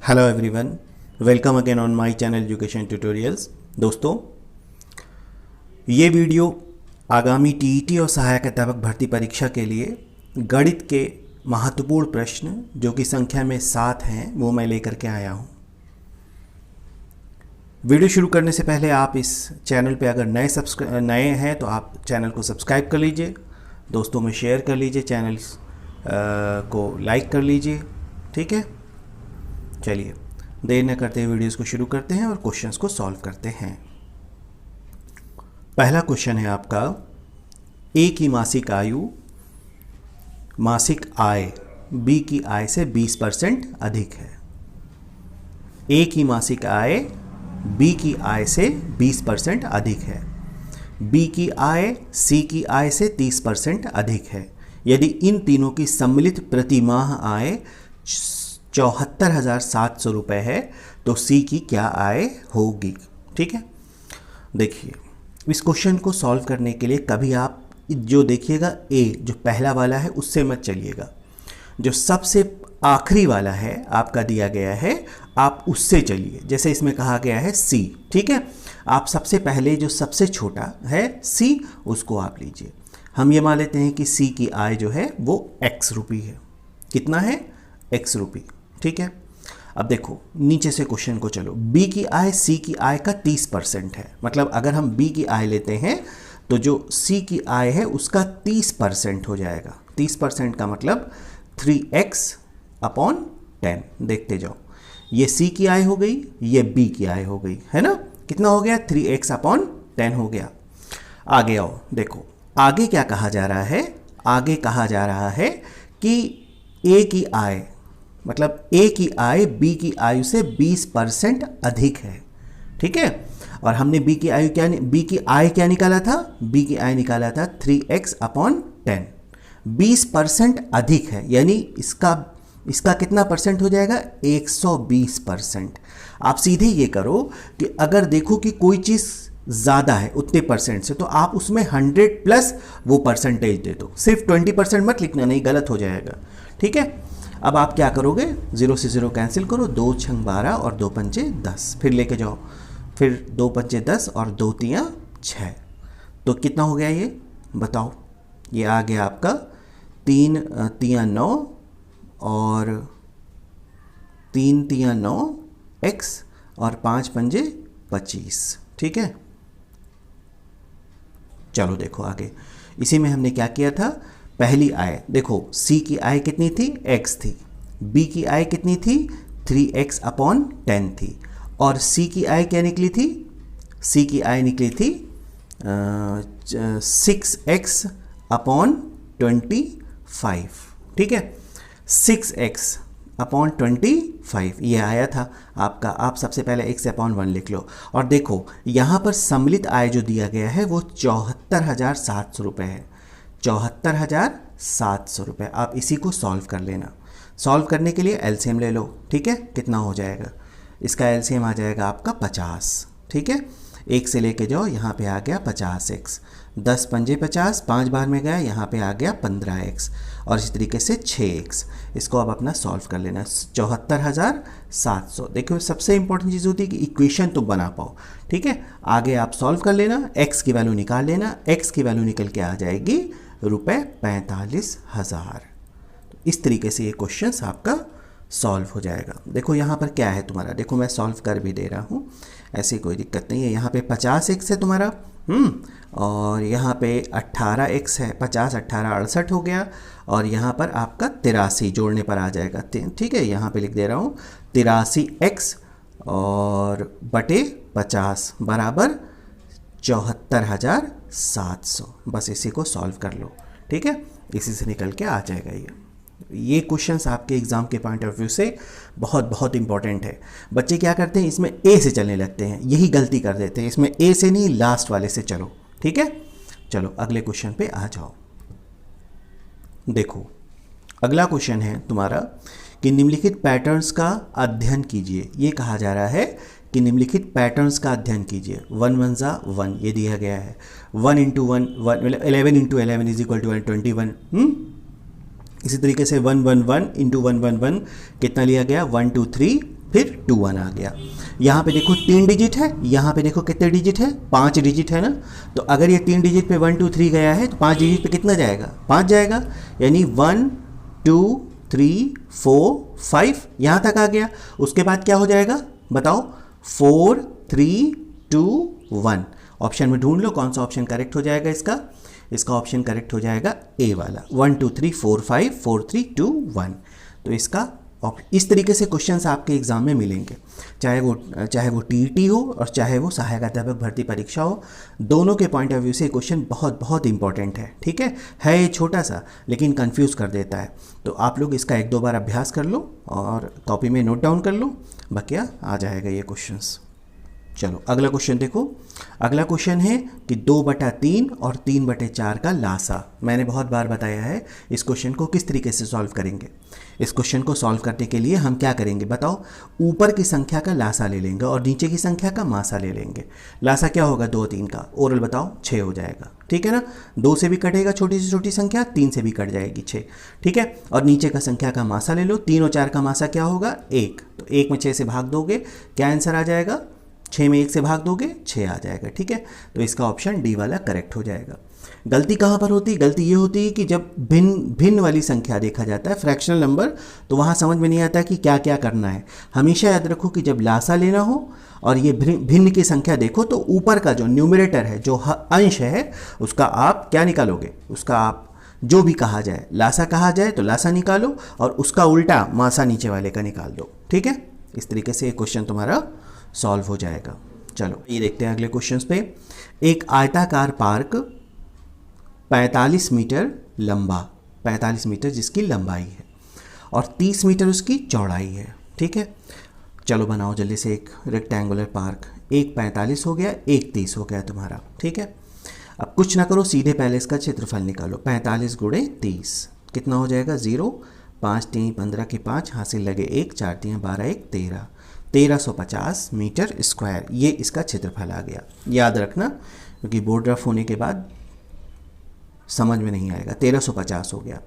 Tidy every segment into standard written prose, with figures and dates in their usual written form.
Hello everyone, welcome again on my channel education tutorials. दोस्तों, ये video आगामी TET और सहायक अध्यापक भर्ती परीक्षा के लिए गणित के महत्वपूर्ण प्रश्न जो कि संख्या में 7 हैं वो मैं लेकर के आया हूँ। वीडियो शुरू करने से पहले आप इस चैनल पे अगर नए हैं तो आप चैनल को सब्सक्राइब कर लीजिए, दोस्तों में शेयर कर लीजिए, चैनल को लाइक कर लीजिए। ठीक है, चलिए देर न करते हुए वीडियोस को शुरू करते हैं और क्वेश्चंस को सॉल्व करते हैं। पहला क्वेश्चन है आपका, ए की मासिक आय बी की आय से 20% अधिक है। ए की मासिक आय बी की आय से 20% अधिक है। बी की आय सी की आय से 30% अधिक है। यदि इन तीनों की सम्मिलित प्रति माह आय 74,700 रुपये है तो सी की क्या आय होगी। ठीक है, देखिए इस क्वेश्चन को सॉल्व करने के लिए कभी आप जो देखिएगा ए जो पहला वाला है उससे मत चलिएगा, जो सबसे आखिरी वाला है आपका दिया गया है आप उससे चलिए। जैसे इसमें कहा गया है सी, ठीक है, आप सबसे पहले जो सबसे छोटा है सी उसको आप लीजिए। हम ये मान लेते हैं कि सी की आय जो है वो x रुपये है। कितना है? x रुपये। ठीक है, अब देखो नीचे से क्वेश्चन को चलो। बी की आय सी की आय का 30% है, मतलब अगर हम बी की आय लेते हैं तो जो सी की आय है उसका 30% हो जाएगा। 30% का मतलब 3x/10। देखते जाओ, ये सी की आय हो गई, ये बी की आय हो गई, है ना। कितना हो गया? 3x/10 हो गया। आगे आओ, देखो आगे क्या कहा जा रहा है। आगे कहा जा रहा है कि ए की आय, मतलब ए की आय बी की आयु से 20% अधिक है। ठीक है, और हमने बी की आय क्या निकाला था? बी की आय निकाला था 3x/10। 20% अधिक है, यानी इसका कितना परसेंट हो जाएगा? 120%। आप सीधे ये करो कि अगर देखो कि कोई चीज़ ज़्यादा है उतने परसेंट से तो आप उसमें 100 प्लस वो परसेंटेज दे दो। सिर्फ 20% मत लिखना, नहीं गलत हो जाएगा। ठीक है, अब आप क्या करोगे? 0 से 0 कैंसिल करो, 2 छंग 12 और 2 पंचे 10, फिर लेके जाओ, फिर 2 पंचे 10 और 2 तियाँ 6। तो कितना हो गया ये बताओ? ये आ गया आपका 3 तियाँ 9 और 3 तियाँ 9 x और 5 पंजे 25। ठीक है, चलो देखो आगे। इसी में हमने क्या किया था? पहली आय देखो, सी की आय कितनी थी? x थी। बी की आय कितनी थी? 3x/10 थी। और सी की आय क्या निकली थी? सी की आय निकली थी 6x/25। ठीक है, 6x/25 ये आया था आपका। आप सबसे पहले x/1 लिख लो। और देखो यहाँ पर सम्मिलित आय जो दिया गया है वो 74,700 रुपये है। 74,700 रुपये। आप इसी को सॉल्व कर लेना। सॉल्व करने के लिए एलसीएम ले लो। ठीक है, कितना हो जाएगा? इसका एलसीएम आ जाएगा आपका 50। ठीक है, 1 से लेके जाओ, यहाँ पे आ गया 50x। 10 पंजे 50, 5 बार में गया, यहाँ पे आ गया 15x और इसी तरीके से 6x। इसको आप अपना सॉल्व कर लेना। 74,700। देखो सबसे इंपॉर्टेंट चीज़ होती है कि इक्वेशन तो बना पाओ। ठीक है, आगे आप सॉल्व कर लेना, x की वैल्यू निकाल लेना। x की वैल्यू निकल के आ जाएगी ₹45,000। इस तरीके से ये क्वेश्चन आपका सॉल्व हो जाएगा। देखो यहाँ पर क्या है तुम्हारा, देखो मैं सॉल्व कर भी दे रहा हूँ, ऐसी कोई दिक्कत नहीं है। यहाँ पे 50x है तुम्हारा, और यहाँ पे 18x है। 50 18 68 हो गया, और यहाँ पर आपका 83 जोड़ने पर आ जाएगा। ठीक है, यहाँ पे लिख दे रहा हूँ 83x और बटे 50 बराबर 74,700। बस इसी को सॉल्व कर लो। ठीक है, इसी से निकल के आ जाएगा ये क्वेश्चंस आपके एग्ज़ाम के पॉइंट ऑफ व्यू से बहुत बहुत इंपॉर्टेंट है। बच्चे क्या करते हैं, इसमें ए से चलने लगते हैं, यही गलती कर देते हैं। इसमें ए से नहीं, लास्ट वाले से चलो। ठीक है, चलो अगले क्वेश्चन पे आ जाओ। देखो अगला क्वेश्चन है तुम्हारा कि निम्नलिखित पैटर्न्स का अध्ययन कीजिए। ये कहा जा रहा है कि निम्नलिखित पैटर्न्स का अध्ययन कीजिए। 1 1 जा 1 ये दिया गया है। 1 × 1 11 × 11 = 121। इसी तरीके से 1 1 1 × 1 1 1 कितना लिया गया? 1 2 3 फिर 2 1 आ गया। यहाँ पे देखो 3 डिजिट है, यहाँ पे देखो कितने डिजिट है, 5 डिजिट है ना। तो अगर ये 3 डिजिट पे 1 2 3 गया है तो 5 डिजिट पे कितना जाएगा, 5 जाएगा, यानी 1 2 3 4 5 यहाँ तक आ गया। उसके बाद क्या हो जाएगा बताओ, 4 3 2 1। ऑप्शन में ढूंढ लो कौन सा ऑप्शन करेक्ट हो जाएगा इसका। इसका ऑप्शन करेक्ट हो जाएगा ए वाला, 1 2 3 4 5 4 3 2 1। तो इसका इस तरीके से क्वेश्चंस आपके एग्जाम में मिलेंगे, चाहे वो टीईटी हो और चाहे वो सहायक अध्यापक भर्ती परीक्षा हो। दोनों के पॉइंट ऑफ व्यू से क्वेश्चन बहुत बहुत इंपॉर्टेंट है। ठीक है ये छोटा सा लेकिन कंफ्यूज कर देता है। तो आप लोग इसका 1-2 बार अभ्यास कर लो और कॉपी में नोट डाउन कर लो, बकिया आ जाएगा ये क्वेश्चंस। चलो अगला क्वेश्चन देखो। अगला क्वेश्चन है कि 2/3 और 3/4 का लासा। मैंने बहुत बार बताया है इस क्वेश्चन को किस तरीके से सॉल्व करेंगे। इस क्वेश्चन को सॉल्व करने के लिए हम क्या करेंगे बताओ, ऊपर की संख्या का लासा ले लेंगे और नीचे की संख्या का मासा ले लेंगे। लासा क्या होगा 2 3 का, ओरल बताओ 6 हो जाएगा। ठीक है ना, 2 से भी कटेगा छोटी से छोटी संख्या, 3 से भी कट जाएगी 6। ठीक है, और नीचे का संख्या का मासा ले लो। 3 और 4 का मासा क्या होगा 1, तो 1 में 6 से भाग दोगे, क्या आंसर आ जाएगा, 6 में 1 से भाग दोगे 6 आ जाएगा। ठीक है, तो इसका ऑप्शन डी वाला करेक्ट हो जाएगा। गलती कहाँ पर होती है, गलती ये होती है कि जब भिन्न वाली संख्या देखा जाता है, फ्रैक्शनल नंबर, तो वहाँ समझ में नहीं आता कि क्या क्या करना है। हमेशा याद रखो कि जब लासा लेना हो और ये भिन्न की संख्या देखो तो ऊपर का जो न्यूमरेटर है, जो अंश है, उसका आप क्या निकालोगे, उसका आप जो भी कहा जाए, लासा कहा जाए तो लासा निकालो और उसका उल्टा मासा नीचे वाले का निकाल दो। ठीक है, इस तरीके से क्वेश्चन तुम्हारा सॉल्व हो जाएगा। चलो ये देखते हैं अगले क्वेश्चंस पे। एक आयताकार पार्क 45 मीटर लंबा, 45 मीटर जिसकी लंबाई है और 30 मीटर उसकी चौड़ाई है। ठीक है, चलो बनाओ जल्दी से एक रेक्टेंगुलर पार्क। एक 45 हो गया, एक 30 हो गया तुम्हारा। ठीक है, अब कुछ ना करो, सीधे पहले इसका क्षेत्रफल निकालो। 45 गुणे 30 कितना हो जाएगा 0, 5 3 15 के 5, हासिल लगे 1, 4 3 12 1 13, 1350 मीटर स्क्वायर, ये इसका क्षेत्रफल आ गया। याद रखना क्योंकि बोर्ड रफ होने के बाद समझ में नहीं आएगा। 1350 हो गया।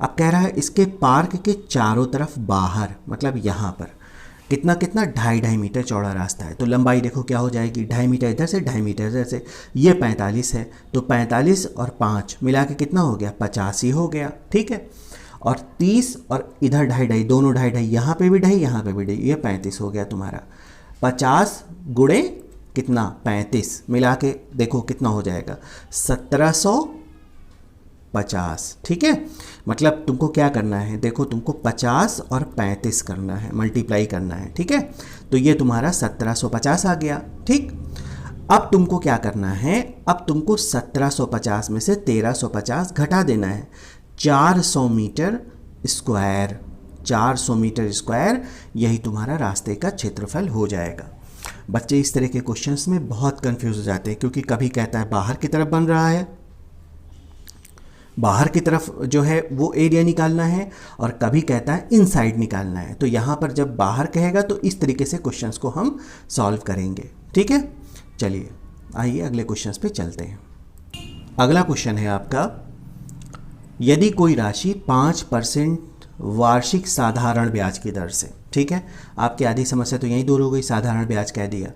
अब कह रहा है इसके पार्क के चारों तरफ बाहर, मतलब यहाँ पर कितना 2.5 मीटर चौड़ा रास्ता है। तो लंबाई देखो क्या हो जाएगी, 2.5 मीटर इधर से, 2.5 मीटर इधर से, ये 45 है, तो 45 और 5 मिला के कितना हो गया 85 हो गया। ठीक है, और 30 और इधर 2.5 दोनों 2.5, यहाँ पे भी 2.5 यहाँ पे भी 2.5, ये 35 हो गया तुम्हारा। 50 गुणे कितना 35 मिला के देखो कितना हो जाएगा 1750। ठीक है, मतलब तुमको क्या करना है, देखो तुमको 50 और 35 करना है, मल्टीप्लाई करना है। ठीक है, तो ये तुम्हारा 1750 आ गया। ठीक, अब तुमको क्या करना है, अब तुमको 1750 में से 1350 घटा देना है। 400 मीटर स्क्वायर, 400 मीटर स्क्वायर, यही तुम्हारा रास्ते का क्षेत्रफल हो जाएगा। बच्चे इस तरह के क्वेश्चंस में बहुत कंफ्यूज हो जाते हैं क्योंकि कभी कहता है बाहर की तरफ बन रहा है, बाहर की तरफ जो है वो एरिया निकालना है, और कभी कहता है इनसाइड निकालना है। तो यहाँ पर जब बाहर कहेगा तो इस तरीके से क्वेश्चंस को हम सॉल्व करेंगे। ठीक है, चलिए आइए अगले क्वेश्चंस पे चलते हैं। अगला क्वेश्चन है आपका, यदि कोई राशि 5% वार्षिक साधारण ब्याज की दर से, ठीक है, आपकी आधी समस्या तो यहीं दूर हो गई, साधारण ब्याज कह दिया,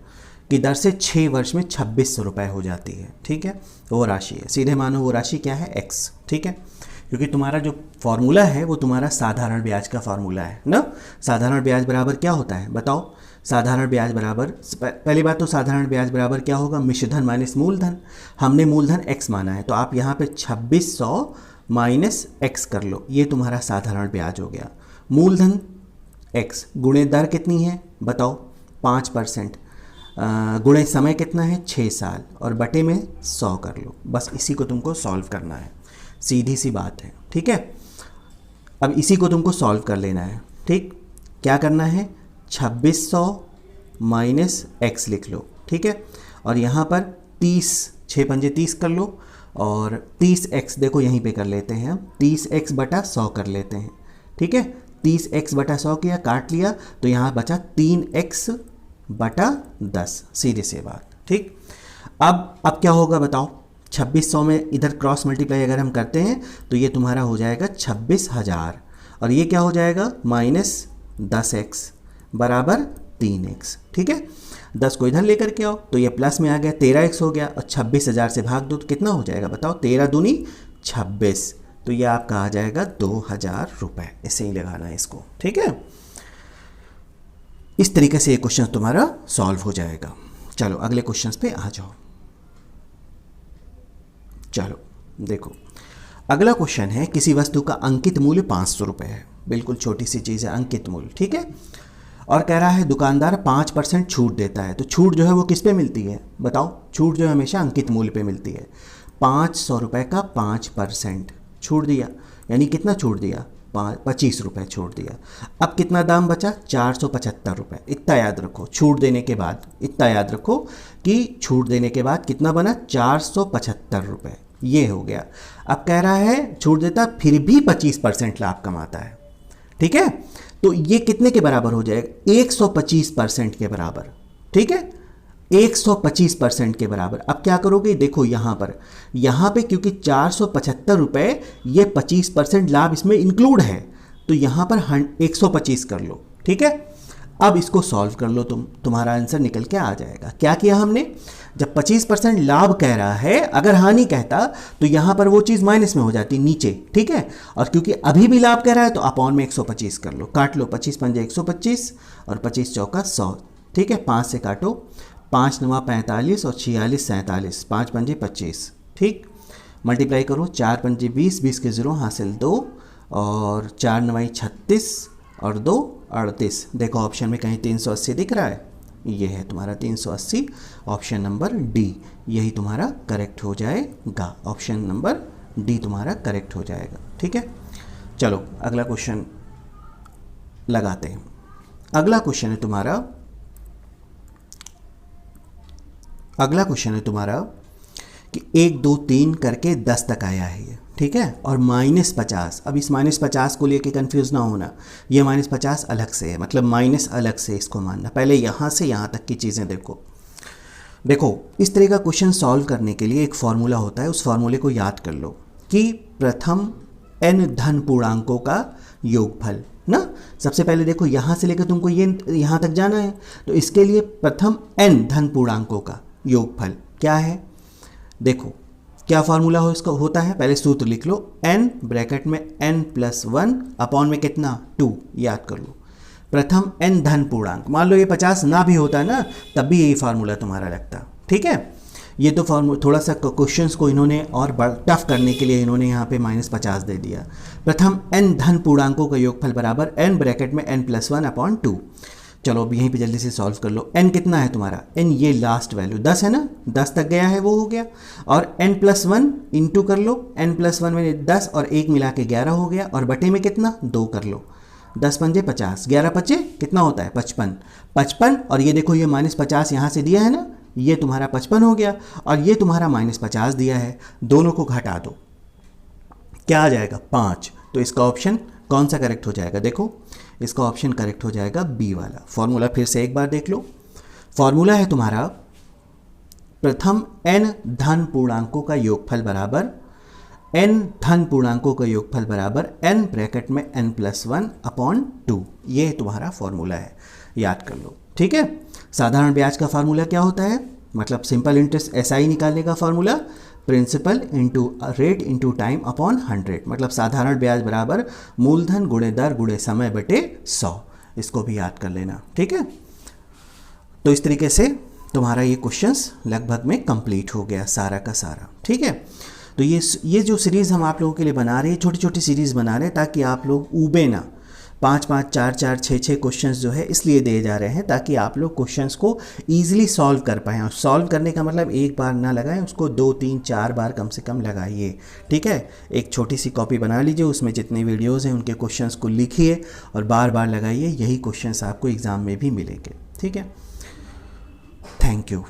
की दर से 6 वर्ष में 2600 रुपये हो जाती है। ठीक है, वो राशि है, सीधे मानो वो राशि क्या है x। ठीक है, क्योंकि तुम्हारा जो फॉर्मूला है वो तुम्हारा साधारण ब्याज का फॉर्मूला है ना। साधारण ब्याज बराबर क्या होता है बताओ, साधारण ब्याज बराबर, पहली बात तो साधारण ब्याज बराबर क्या होगा, मिश्रधन माइनस मूलधन। हमने मूलधन x माना है तो आप यहाँ पे 2600 माइनस x कर लो, ये तुम्हारा साधारण ब्याज हो गया। मूलधन x गुणे दर कितनी है बताओ 5%, गुणे समय कितना है 6 साल, और बटे में 100 कर लो। बस इसी को तुमको सॉल्व करना है, सीधी सी बात है। ठीक है, अब इसी को तुमको सॉल्व कर लेना है। ठीक, क्या करना है 2600 माइनस x लिख लो। ठीक है, और यहाँ पर 30, 6 पंजे 30 कर लो, और 30x देखो यहीं पे कर लेते हैं हम, 30x बटा 100 कर लेते हैं। ठीक है, 30x बटा 100 किया, काट लिया, तो यहाँ बचा 3x बटा 10, सीधे से बात। ठीक, अब क्या होगा बताओ, 2600 में इधर क्रॉस मल्टीप्लाई अगर हम करते हैं तो ये तुम्हारा हो जाएगा 26,000, और ये क्या हो जाएगा माइनस 10x बराबर 3x। ठीक है, 10 को इधर लेकर के आओ तो ये प्लस में आ गया, 13x हो गया, और 26,000 से भाग दो तो कितना हो जाएगा बताओ, 13 दूनी 26, तो ये आपका आ जाएगा 2,000 रुपये। ऐसे ही लगाना है इसको। ठीक है, इस तरीके से ये क्वेश्चन तुम्हारा सॉल्व हो जाएगा। चलो अगले क्वेश्चन पे आ जाओ। चलो देखो, अगला क्वेश्चन है, किसी वस्तु का अंकित मूल्य 500 रुपये है, बिल्कुल छोटी सी चीज़ है अंकित मूल्य। ठीक है, और कह रहा है दुकानदार 5% छूट देता है, तो छूट जो है वो किस पे मिलती है बताओ, छूट जो है हमेशा अंकित मूल्य पे मिलती है। 500 रुपये का 5% छूट दिया, यानी कितना छूट दिया, 25 रुपये छूट दिया। अब कितना दाम बचा, 475 रुपये। इतना याद रखो, छूट देने के बाद इतना याद रखो कि छूट देने के बाद कितना बना, 475 रुपये, ये हो गया। अब कह रहा है छूट देता फिर भी 25% लाभ कमाता है। ठीक है, तो ये कितने के बराबर हो जाएगा, 125% के बराबर। ठीक है, 125% के बराबर। अब क्या करोगे, देखो यहाँ पे क्योंकि 475 रुपये, ये 25% लाभ इसमें इंक्लूड है, तो यहाँ पर 125 कर लो। ठीक है, अब इसको सॉल्व कर लो, तुम्हारा आंसर निकल के आ जाएगा। क्या किया हमने, जब 25% लाभ कह रहा है, अगर हानि कहता तो यहाँ पर वो चीज़ माइनस में हो जाती नीचे। ठीक है, और क्योंकि अभी भी लाभ कह रहा है तो अपॉन में 125 कर लो, काट लो, 25 पंजे 125 और 25 चौका 100। ठीक है, 5 से काटो, 5 9 45 और 46 47, 5 पंजे 25। ठीक, मल्टीप्लाई करो, 4 पंजे 20, 20 के 0 हासिल 2, और 4 9 36 और 2 38। देखो ऑप्शन में कहीं 380 दिख रहा है, ये है तुम्हारा 380, ऑप्शन नंबर डी, यही तुम्हारा करेक्ट हो जाएगा। ऑप्शन नंबर डी तुम्हारा करेक्ट हो जाएगा। ठीक है, चलो अगला क्वेश्चन लगाते हैं। अगला क्वेश्चन है तुम्हारा कि 1 2 3 करके 10 तक आया है ये। ठीक है, और -50। अब इस -50 को लेके कंफ्यूज ना होना, ये -50 अलग से है, मतलब माइनस अलग से इसको मानना। पहले यहाँ से यहाँ तक की चीज़ें देखो इस तरह का क्वेश्चन सॉल्व करने के लिए एक फार्मूला होता है, उस फार्मूले को याद कर लो कि प्रथम n धन पूर्णांकों का योगफल ना। सबसे पहले देखो यहाँ से लेकर तुमको ये यहाँ तक जाना है, तो इसके लिए प्रथम n धन पूर्णांकों का योगफल क्या है, देखो क्या फार्मूला इसका होता है, पहले सूत्र लिख लो, n ब्रैकेट में n+1 अपॉन में कितना 2, याद कर लो। प्रथम n धन पूर्णांक, मान लो ये 50 ना भी होता है ना, तब भी यही फार्मूला तुम्हारा लगता। ठीक है, ये तो फार्मूला थोड़ा सा क्वेश्चंस को इन्होंने और टफ करने के लिए इन्होंने यहाँ पे -50 दे दिया। प्रथम n धन पूर्णांकों का योगफल बराबर n ब्रैकेट में n+1 अपॉन 2। चलो अब यहीं पे जल्दी से सॉल्व कर लो। n कितना है तुम्हारा, n ये लास्ट वैल्यू 10 है ना, 10 तक गया है वो हो गया, और n+1 इंटू कर लो, n+1 में 10 और 1 मिला के 11 हो गया, और बटे में कितना 2 कर लो, 10 पंजे 50, 11 पचे कितना होता है 55, और ये देखो ये -50 यहाँ से दिया है ना, ये तुम्हारा 55 हो गया, और ये तुम्हारा -50 दिया है, दोनों को घटा दो, क्या आ जाएगा 5। तो इसका ऑप्शन कौन सा करेक्ट हो जाएगा, देखो इसका ऑप्शन करेक्ट हो जाएगा बी वाला। फॉर्मूला फिर से एक बार देख लो, फॉर्मूला है तुम्हारा प्रथम n धन पूर्णांकों का योगफल बराबर n धन पूर्णांकों का योगफल बराबर n ब्रैकेट में n+1 अपॉन 2, ये तुम्हारा फॉर्मूला है, याद कर लो। ठीक है, साधारण ब्याज का फार्मूला क्या होता है, मतलब सिंपल इंटरेस्ट SI निकालने का formula principal into rate into time upon 100, मतलब साधारण ब्याज बराबर मूलधन गुणे दर गुणे समय बटे 100, इसको भी याद कर लेना। ठीक है, तो इस तरीके से तुम्हारा ये क्वेश्चंस लगभग में कंप्लीट हो गया सारा का सारा। ठीक है, तो ये जो सीरीज़ हम आप लोगों के लिए बना रहे हैं, छोटी छोटी सीरीज़ बना रहे हैं ताकि आप लोग ऊबे ना, 5-5, 4-4, 6-6 क्वेश्चंस जो है इसलिए दिए जा रहे हैं ताकि आप लोग क्वेश्चंस को ईजिली सॉल्व कर पाएँ। और सॉल्व करने का मतलब एक बार ना लगाएं, उसको 2-3-4 बार कम से कम लगाइए। ठीक है, एक छोटी सी कॉपी बना लीजिए, उसमें जितने वीडियोज़ हैं उनके क्वेश्चंस को लिखिए और बार बार लगाइए, यही क्वेश्चंस आपको एग्ज़ाम में भी मिलेंगे। ठीक है, थैंक यू।